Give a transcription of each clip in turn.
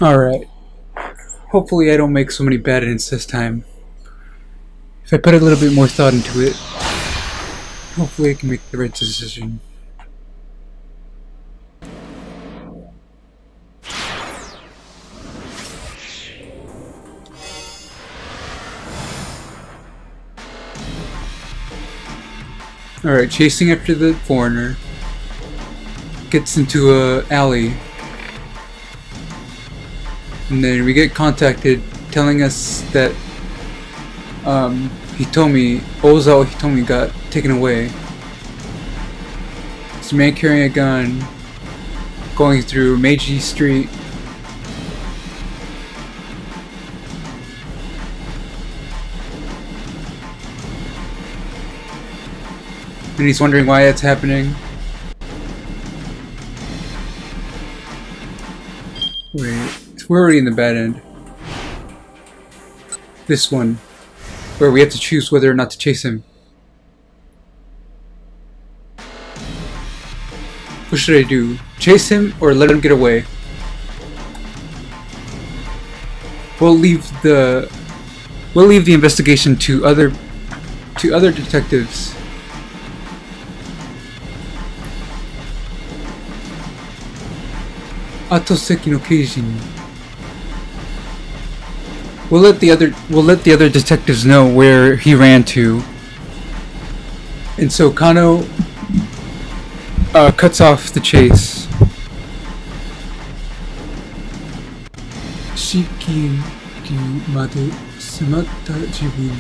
Alright. Hopefully I don't make so many bad ends this time. If I put a little bit more thought into it, hopefully I can make the right decision. Alright, chasing after the foreigner. Gets into a alley. And then we get contacted telling us that Ozawa Hitomi got taken away. It's a man carrying a gun going through Meiji Street. And he's wondering why that's happening. Wait, we're already in the bad end. This one, where we have to choose whether or not to chase him. What should I do? Chase him or let him get away? We'll leave the investigation to other detectives. Atoseki no Keijin. We'll let the other detectives know where he ran to. And so Kano cuts off the chase. Shikin made sumatta jibun.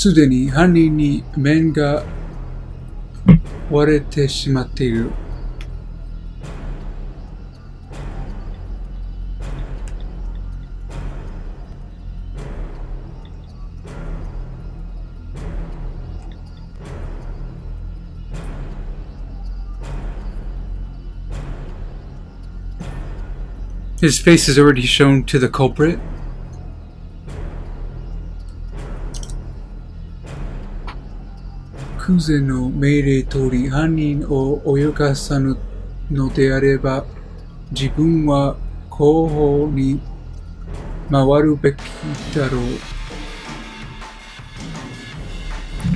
Sudeni hanin ni men ga warete shimatte iru. His face is already shown to the culprit. Kuze no meirei tori hanin o oyokasanu no de areba jibun wa kouhou ni mawaru beki daro.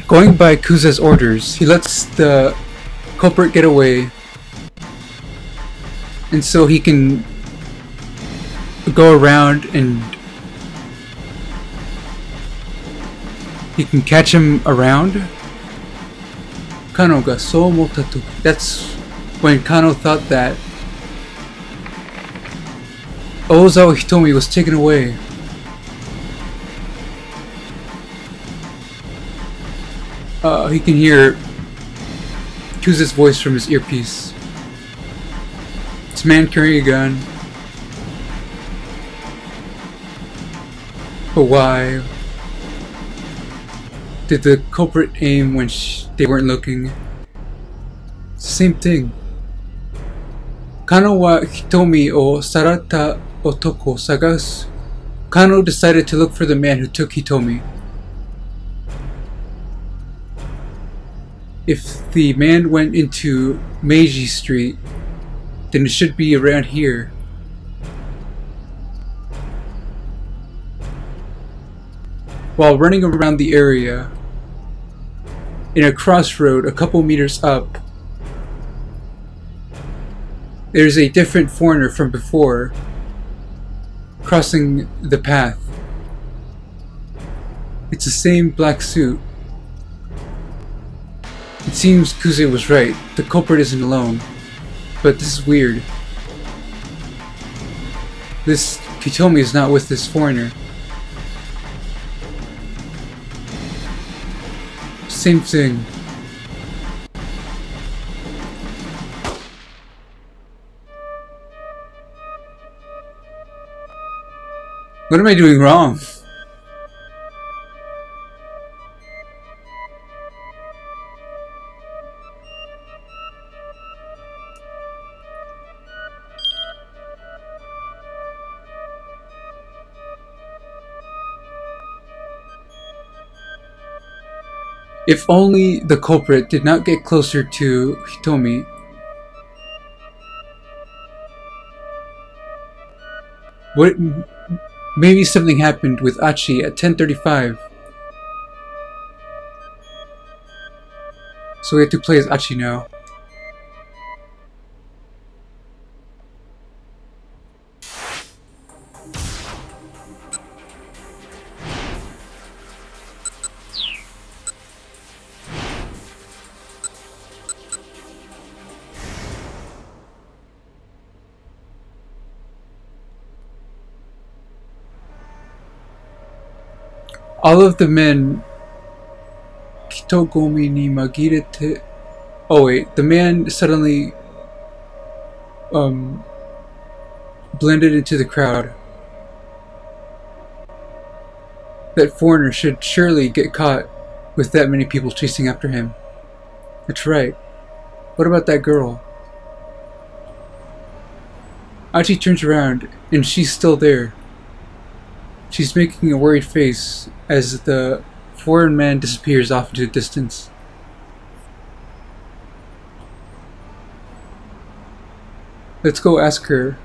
Going by Kuze's orders, he lets the culprit get away, and so he can go around and he can catch him around. Kano ga sou omotta toki. That's when Kano thought that Ozawa Hitomi was taken away. He can hear Kuze's voice from his earpiece. It's a man carrying a gun. But why did the culprit aim when they weren't looking? It's the same thing. Kano wa Hitomi o sarata otoko sagasu. Kano decided to look for the man who took Hitomi. If the man went into Meiji Street, then it should be around here. While running around the area, in a crossroad a couple meters up, there's a different foreigner from before crossing the path. It's the same black suit. It seems Kuze was right. The culprit isn't alone. But this is weird. This Hitomi is not with this foreigner. Same thing. What am I doing wrong? If only the culprit did not get closer to Hitomi. What? Maybe something happened with Achi at 10:35. So we have to play as Achi now. All of the men Kitogomi ni magirete. Oh wait, the man suddenly blended into the crowd. That foreigner should surely get caught with that many people chasing after him. That's right. What about that girl? Achi turns around and she's still there. She's making a worried face as the foreign man disappears off into the distance. Let's go ask her.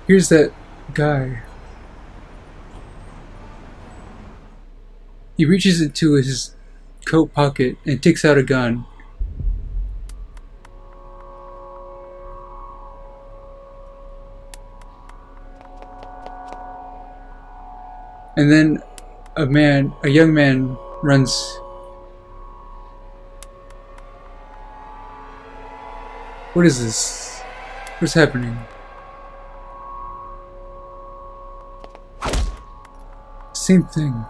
Here's that guy. He reaches into his coat pocket and takes out a gun. And then a young man runs. What is this? What's happening? Same thing.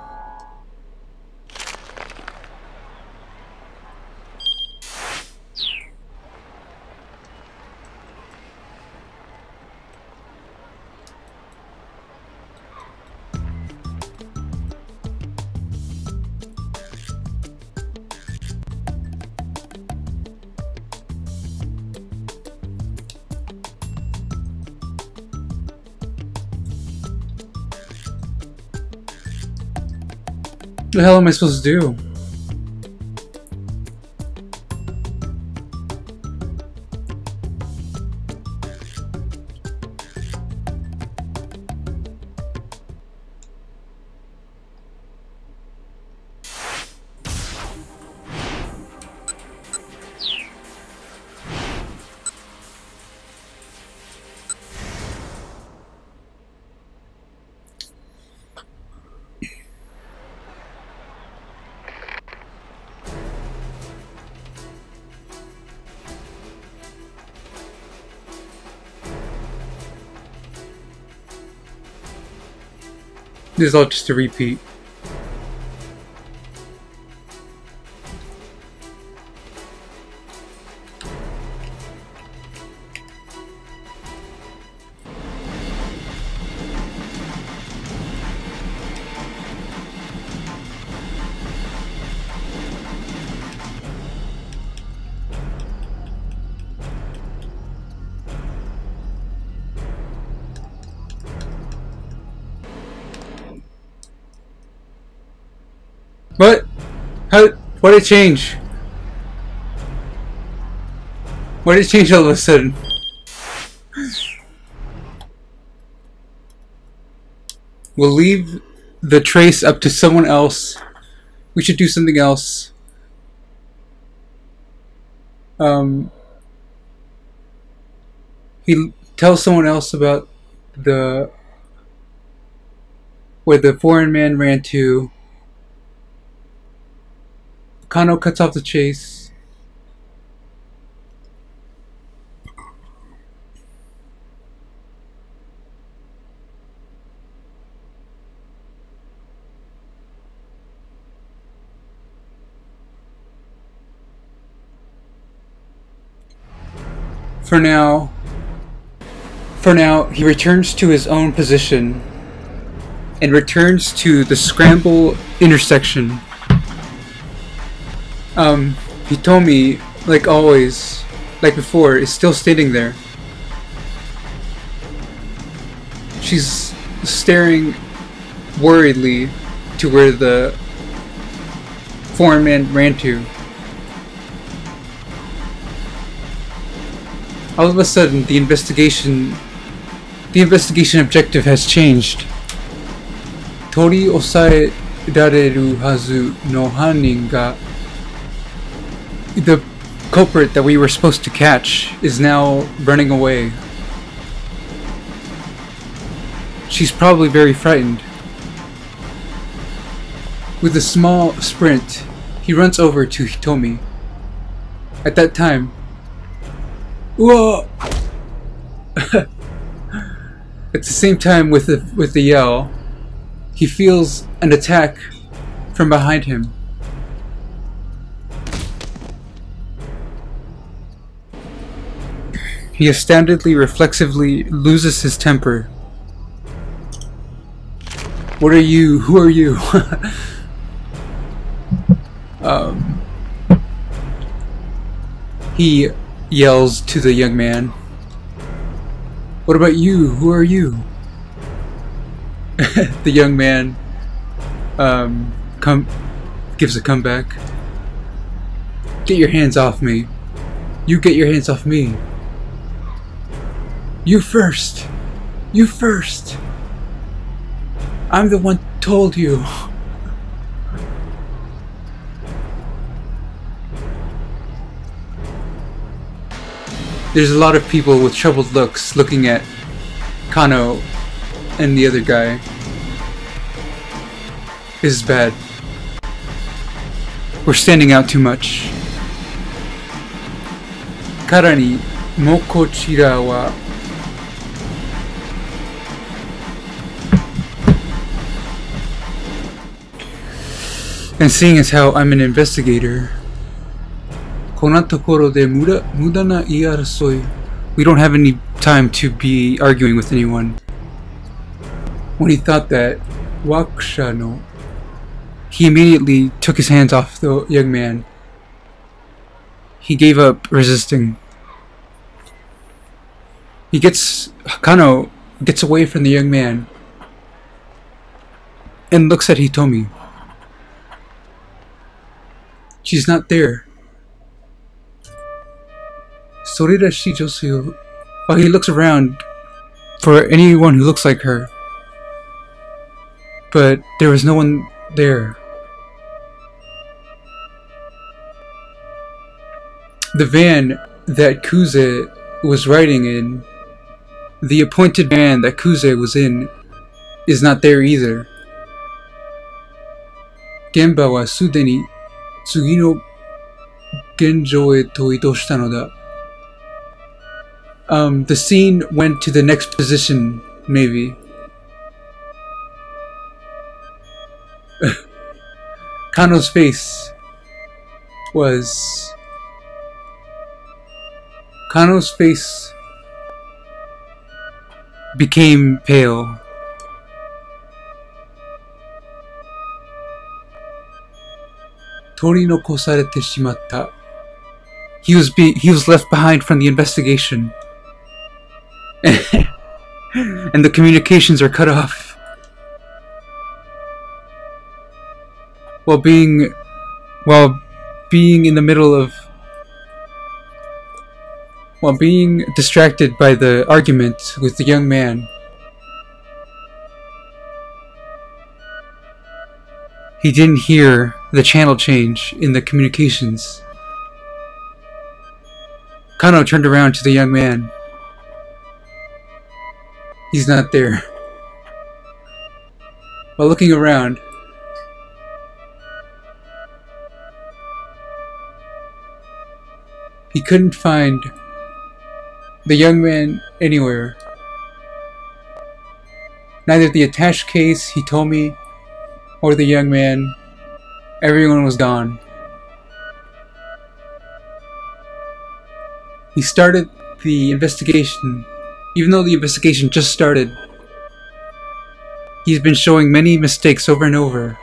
What the hell am I supposed to do? This is all just a repeat. What? How? What did it change? What did it change all of a sudden? We'll leave the trace up to someone else. We should do something else. He tells someone else about where the foreign man ran to. Kano cuts off the chase. For now, he returns to his own position and returns to the Scramble intersection. Hitomi, like always, like before, is still standing there. She's staring worriedly to where the foreign man ran to. All of a sudden, the investigation objective has changed. Tori osae rareru hazu no hannin ga, the culprit that we were supposed to catch is now running away. She's probably very frightened. With a small sprint, he runs over to Hitomi. At that time, whoa! At the same time, with the yell, he feels an attack from behind him. He astoundedly, reflexively loses his temper. What are you? Who are you? He yells to the young man. What about you? Who are you? The young man gives a comeback. Get your hands off me. You get your hands off me. You first. You first. I'm the one told you. There's a lot of people with troubled looks looking at Kano and the other guy. This is bad. We're standing out too much. Karani Mokochira wa and seeing as how I'm an investigator, we don't have any time to be arguing with anyone. When he thought that, Wakshano, he immediately took his hands off the young man. He gave up resisting. Kano gets away from the young man and looks at Hitomi. She's not there. Oh, he looks around for anyone who looks like her, but there was no one there. The van that Kuze was riding in, the appointed van that Kuze was in, is not there either. Genba wa sudeni tsugi no genjou e to idou shita no da. The scene went to the next position, maybe. Kano's face became pale. Tori no kosarete shimatta. He was left behind from the investigation. And the communications are cut off. While being distracted by the argument with the young man, he didn't hear the channel change in the communications. Kano turned around to the young man. He's not there. While looking around, he couldn't find the young man anywhere. Neither the attached case, Hitomi, or the young man. Everyone was gone. He started the investigation. Even though the investigation just started, he's been showing many mistakes over and over.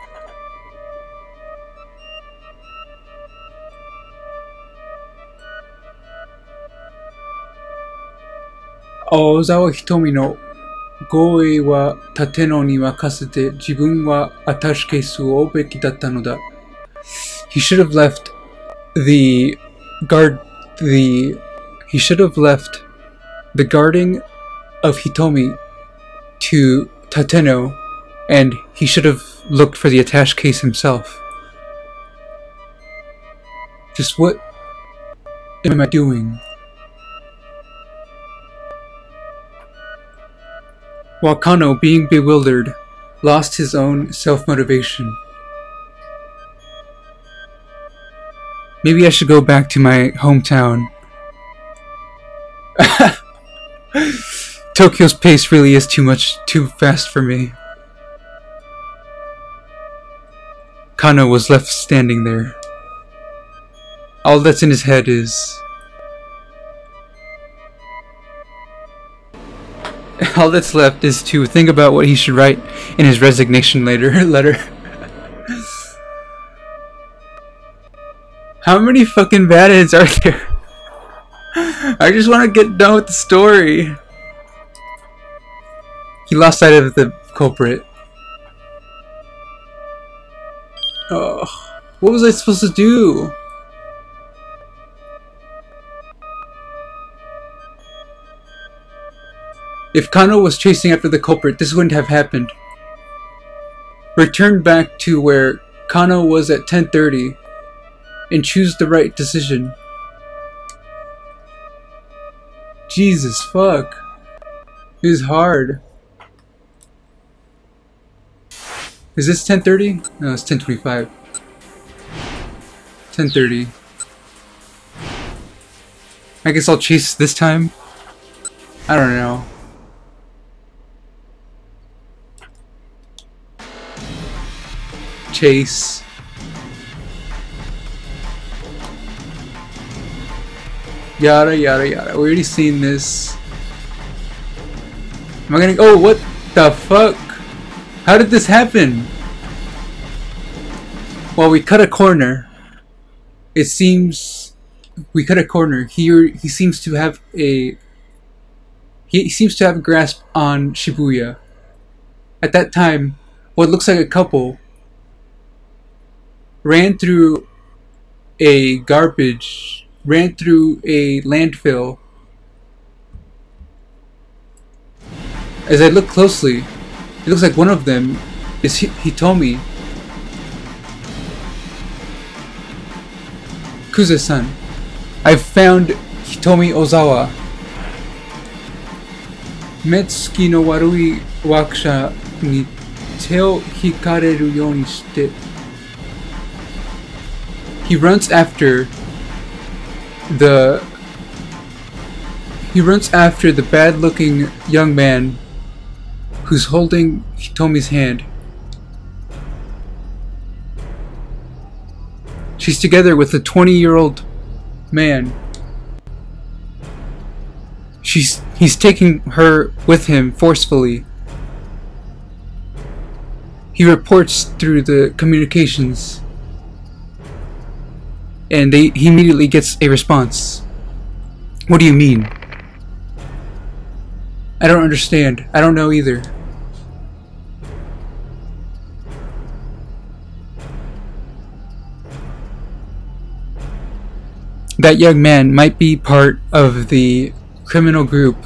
Ozawa Hitomi no 護衛は立野に任せて自分はアタッシュケースを追うべきだったのだ。He should have left the guarding of Hitomi to Tateno, and he should have looked for the attache case himself. Just what am I doing? While Kano, being bewildered, lost his own self-motivation. Maybe I should go back to my hometown. Tokyo's pace really is too fast for me. Kano was left standing there. All that's in his head is... all that's left is to think about what he should write in his resignation letter. How many fucking bad ends are there? I just want to get done with the story. He lost sight of the culprit. Oh, what was I supposed to do? If Kano was chasing after the culprit, this wouldn't have happened. Return back to where Kano was at 10:30 and choose the right decision. Jesus fuck. It was hard. Is this 10:30? No, it's 10:25. 10:30. I guess I'll chase this time. I don't know. Chase. Yada yada yada. We already seen this. Am I gonna... oh, what the fuck? How did this happen? Well, we cut a corner. It seems we cut a corner. He seems to have a... he seems to have a grasp on Shibuya. At that time, what looks like a couple ran through a landfill. As I look closely, it looks like one of them is Hitomi. Kuze-san, I've found Hitomi Ozawa. Metsuki no warui wakusha ni te o hikareru you ni shite. He runs after the bad-looking young man who's holding Hitomi's hand. She's together with a 20-year-old man. He's taking her with him forcefully. He reports through the communications, and he immediately gets a response. What do you mean? I don't understand. I don't know either. That young man might be part of the criminal group.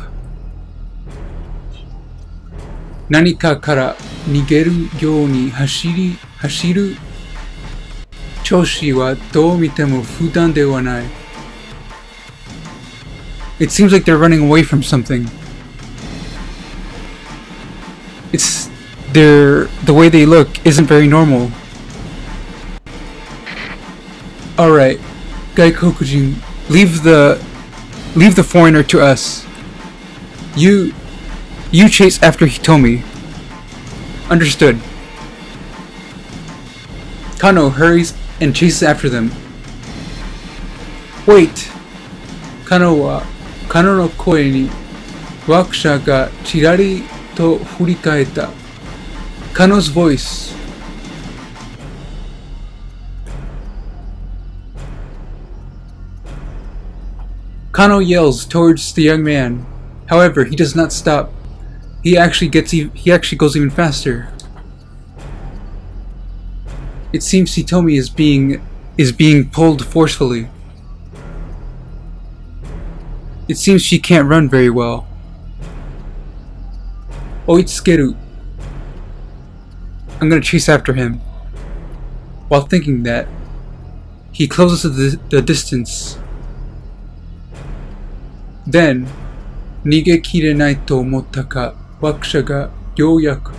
Nanika kara nigeru you ni hashiru choshi wa dou mitemo fudan de wa nai. It seems like they're running away from something. The way they look isn't very normal. Alright, Gaikokujin, leave the foreigner to us. You chase after Hitomi. Understood. Kano hurries and chases after them. Wait! Kano no koe ni wakusha ga chirari to furikaeta. Kano's voice. Kano yells towards the young man. However, he does not stop. he actually goes even faster. It seems Hitomi is being pulled forcefully. It seems she can't run very well. Oitsukeru. I'm gonna chase after him. While thinking that, he closes the distance. Then, nigekirenai to omotta ka, wakusha ga youyaku.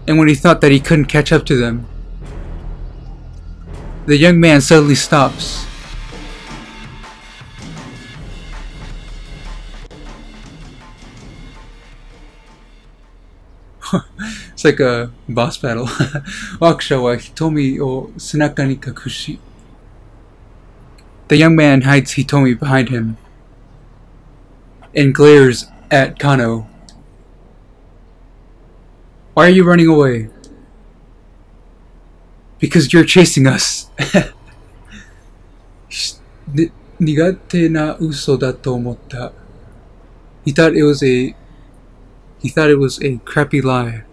And when he thought that he couldn't catch up to them, the young man suddenly stops. It's like a boss battle. Wakusha wa Hitomi o senaka ni kakushi. The young man hides Hitomi behind him and glares at Kano. Why are you running away? Because you're chasing us. Nigate na uso da to omotta. He thought it was a crappy lie.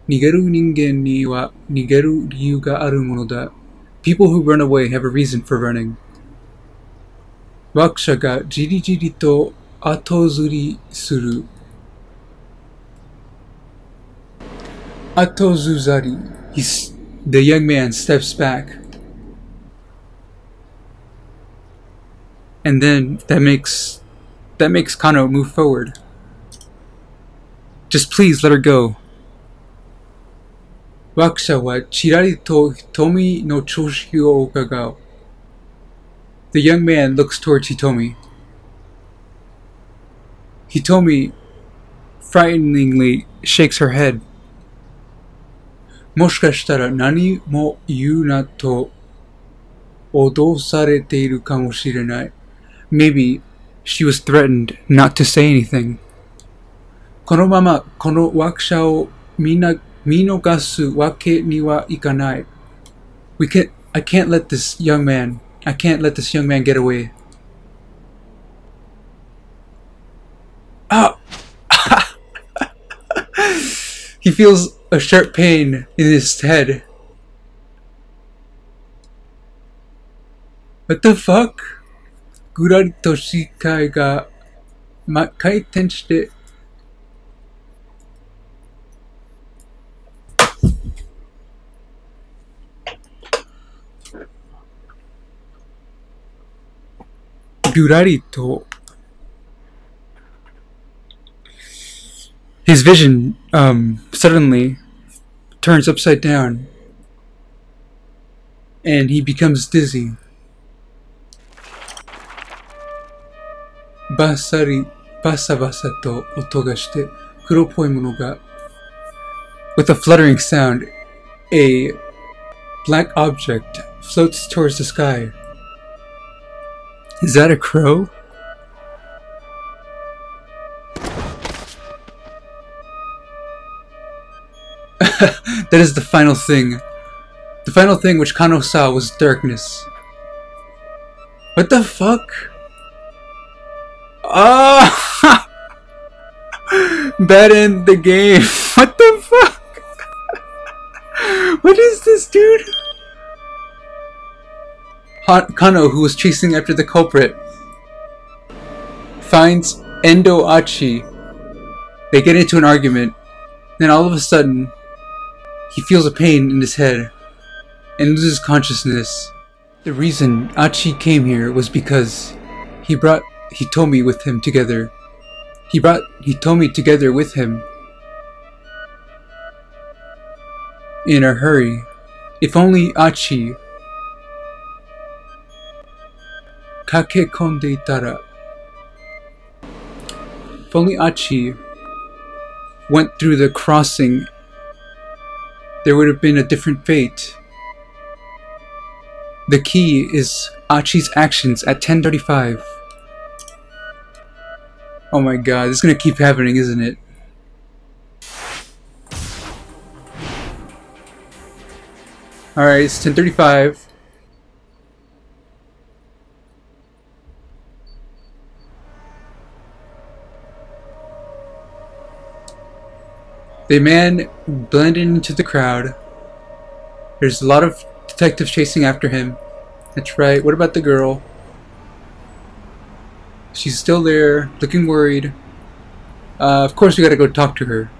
Nigeru ningen ni wa nigeru ryu ga aru mono da. People who run away have a reason for running. Wakusha ga jiri to atozuri suru. Atozuzari. The young man steps back. And then that makes Kano move forward. Just please let her go. Wakusha wa chirari to Hitomi no choshi o ukagao. The young man looks towards Hitomi. Hitomi frighteningly shakes her head. Moshikashitara nani mo iu na to odosarete iru kamoshirenai. Maybe she was threatened not to say anything. Kono mama kono wakusha o minogasu wake ni wa ikanai. I can't let this young man get away. Ah! He feels a sharp pain in his head. What the fuck? Gurari to shikai ga kaiten shite. Gurari to. His vision suddenly turns upside down and he becomes dizzy. Basari basa to oto ga shite kuropoi mono ga. With a fluttering sound, a black object floats towards the sky. Is that a crow? That is the final thing. The final thing which Kano saw was darkness. What the fuck? Ah! Bad end the game. What the fuck? What is this, dude? Kano, who was chasing after the culprit, finds Endo Achi. They get into an argument. Then all of a sudden, he feels a pain in his head and loses consciousness. The reason Achi came here was because he brought Hitomi with him together. He brought Hitomi together with him in a hurry. If only Achi kakekonde itara. If only Achi went through the crossing, there would have been a different fate. The key is Achi's actions at 10:35. Oh my god, this is gonna keep happening, isn't it? Alright, it's 10:35. The man blended into the crowd. There's a lot of detectives chasing after him. That's right. What about the girl? She's still there, looking worried. Of course we gotta go talk to her.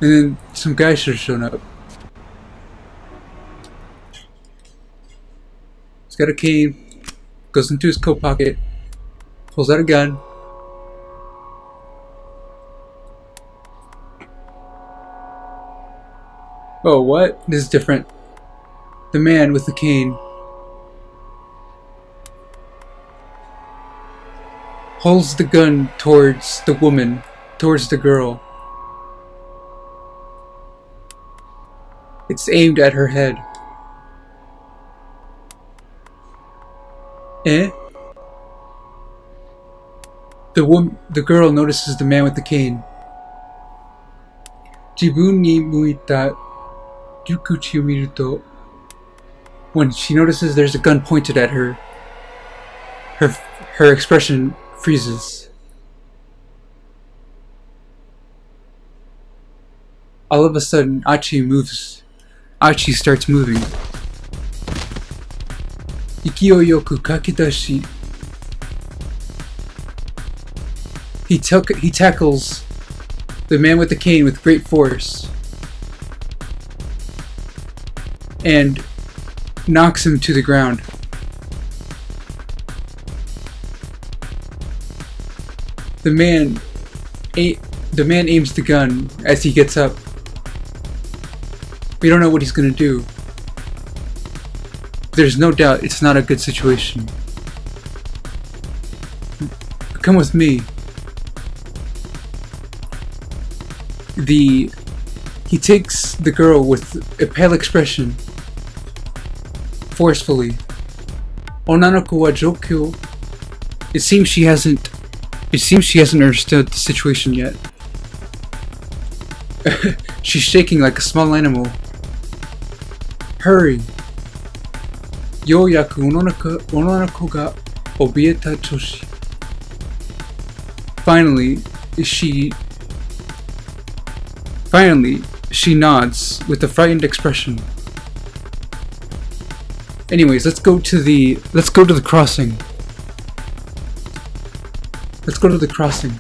And then some guys should have shown up. He's got a cane, goes into his coat pocket, pulls out a gun. Oh, what? This is different. The man with the cane holds the gun towards the woman, towards the girl. It's aimed at her head. Eh? The girl notices the man with the cane. Jibun ni muita yukuchi o miru to. When she notices there's a gun pointed at her, her expression freezes. All of a sudden, Achi starts moving. Ikiyoyoku kakedashi. He tackles the man with the cane with great force and knocks him to the ground. The man aims the gun as he gets up. We don't know what he's gonna do. There's no doubt it's not a good situation. Come with me. He takes the girl with a pale expression forcefully. Onanoko wa jokyou. It seems she hasn't understood the situation yet. She's shaking like a small animal. Hurry. Yoyaku onanako ga obieta choshi. Finally, she nods with a frightened expression. Anyways, let's go to the crossing. Let's go to the crossing.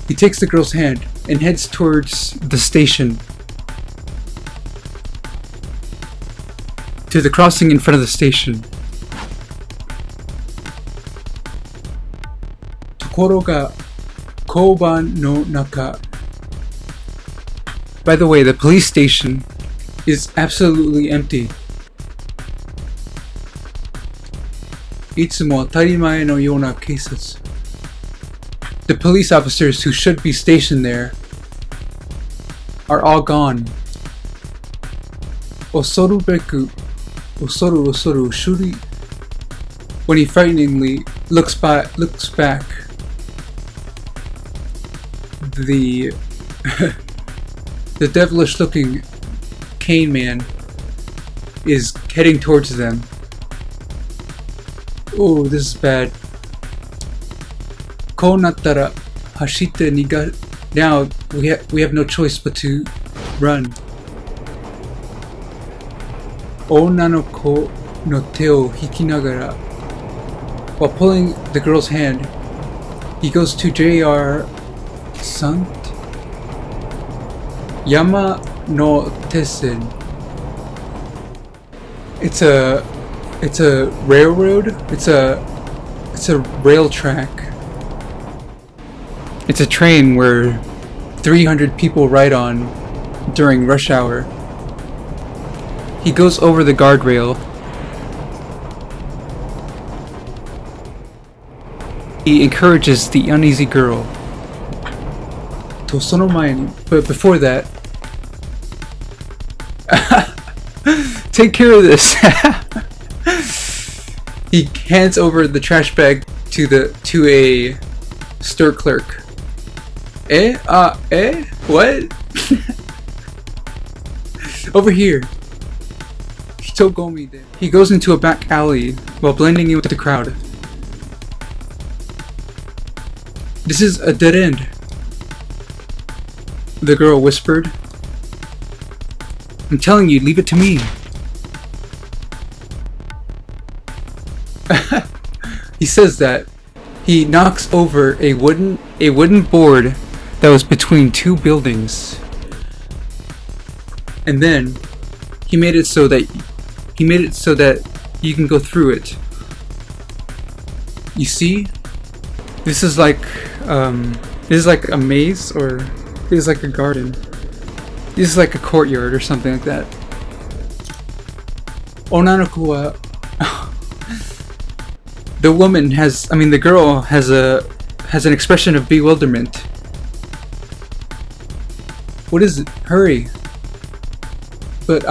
He takes the girl's hand and heads towards the station. To the crossing in front of the station. Tokoro ga Koban no naka. By the way, the police station is absolutely empty. Itsumo atarimae no yona keisatsu. The police officers who should be stationed there are all gone. Osoru beku, osoru shuri. When he frighteningly looks back, the devilish-looking cane man is heading towards them. Oh, this is bad. Ko nattara hashite niga. Now we have no choice but to run. Onanoko no te o hikinagara. While pulling the girl's hand, he goes to J.R. Sant Yama no Tesen. It's a railroad. It's a rail track. It's a train where 300 people ride on during rush hour. He goes over the guardrail. He encourages the uneasy girl. But before that, take care of this. He hands over the trash bag to a store clerk. What? Over here. He goes into a back alley while blending in with the crowd. This is a dead end, the girl whispered. I'm telling you, leave it to me. He says that. He knocks over a wooden board that was between two buildings. And then he made it so that you can go through it. You see? This is like a maze, or this is like a garden. This is like a courtyard or something like that. Onanoko wa the girl has an expression of bewilderment. What is it? Hurry. But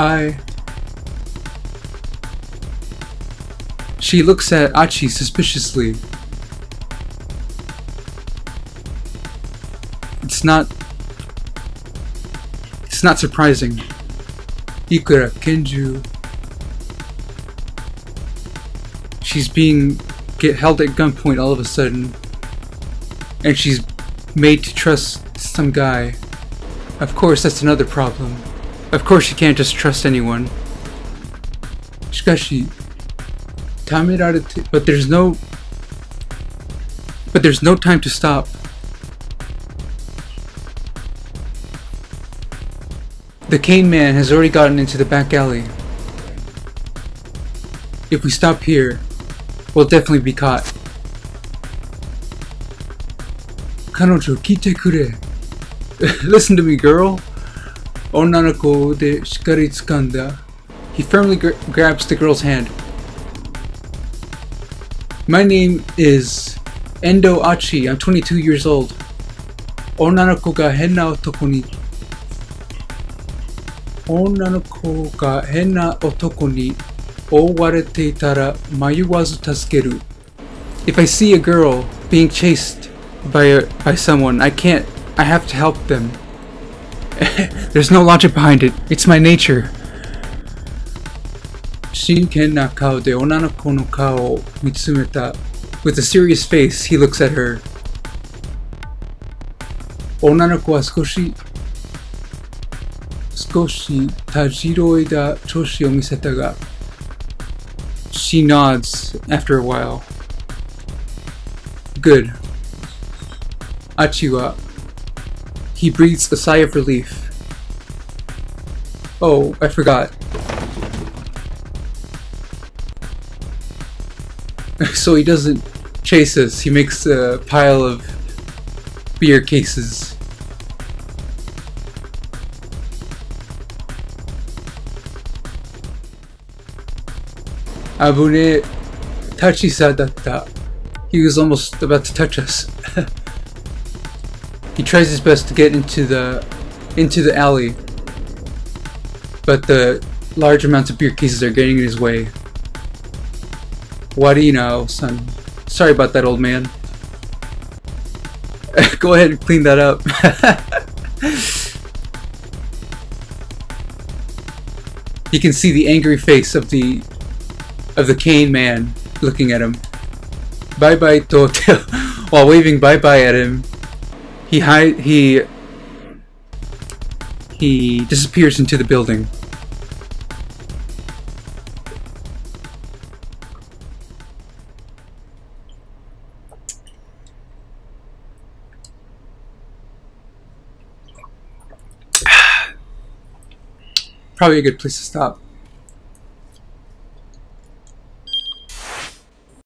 she looks at Achi suspiciously. It's not surprising. Ikura Kenju. She's being held at gunpoint all of a sudden, and she's made to trust some guy. Of course, that's another problem. Of course, you can't just trust anyone. Shikashi, tamerarete, but there's no time to stop. The cane man has already gotten into the back alley. If we stop here, we'll definitely be caught. Kanojo, kite kure. Listen to me, girl. Onanoko de shikari tsukanda. He firmly grabs the girl's hand. My name is Endo Achi. I'm 22 years old. Onanoko ga henna otoko ni owarete itara mayuwazu tasukeru. If I see a girl being chased by someone, I have to help them. There's no logic behind it. It's my nature. Shinken na kao de onanoko no kao o mitsumeta. With a serious face, he looks at her. Onanoko wa skoshi tajiroida choshi o miseta ga. She nods after a while. Good. Achi wa. He breathes a sigh of relief. Oh, I forgot. So he doesn't chase us, he makes a pile of beer cases. Abune Tachisa datta. He was almost about to touch us. He tries his best to get into the alley, but the large amounts of beer cases are getting in his way. Warina, son. Sorry about that, old man. Go ahead and clean that up. You can see the angry face of the cane man looking at him. Bye bye Toto. While waving bye bye at him, he disappears into the building. Probably a good place to stop.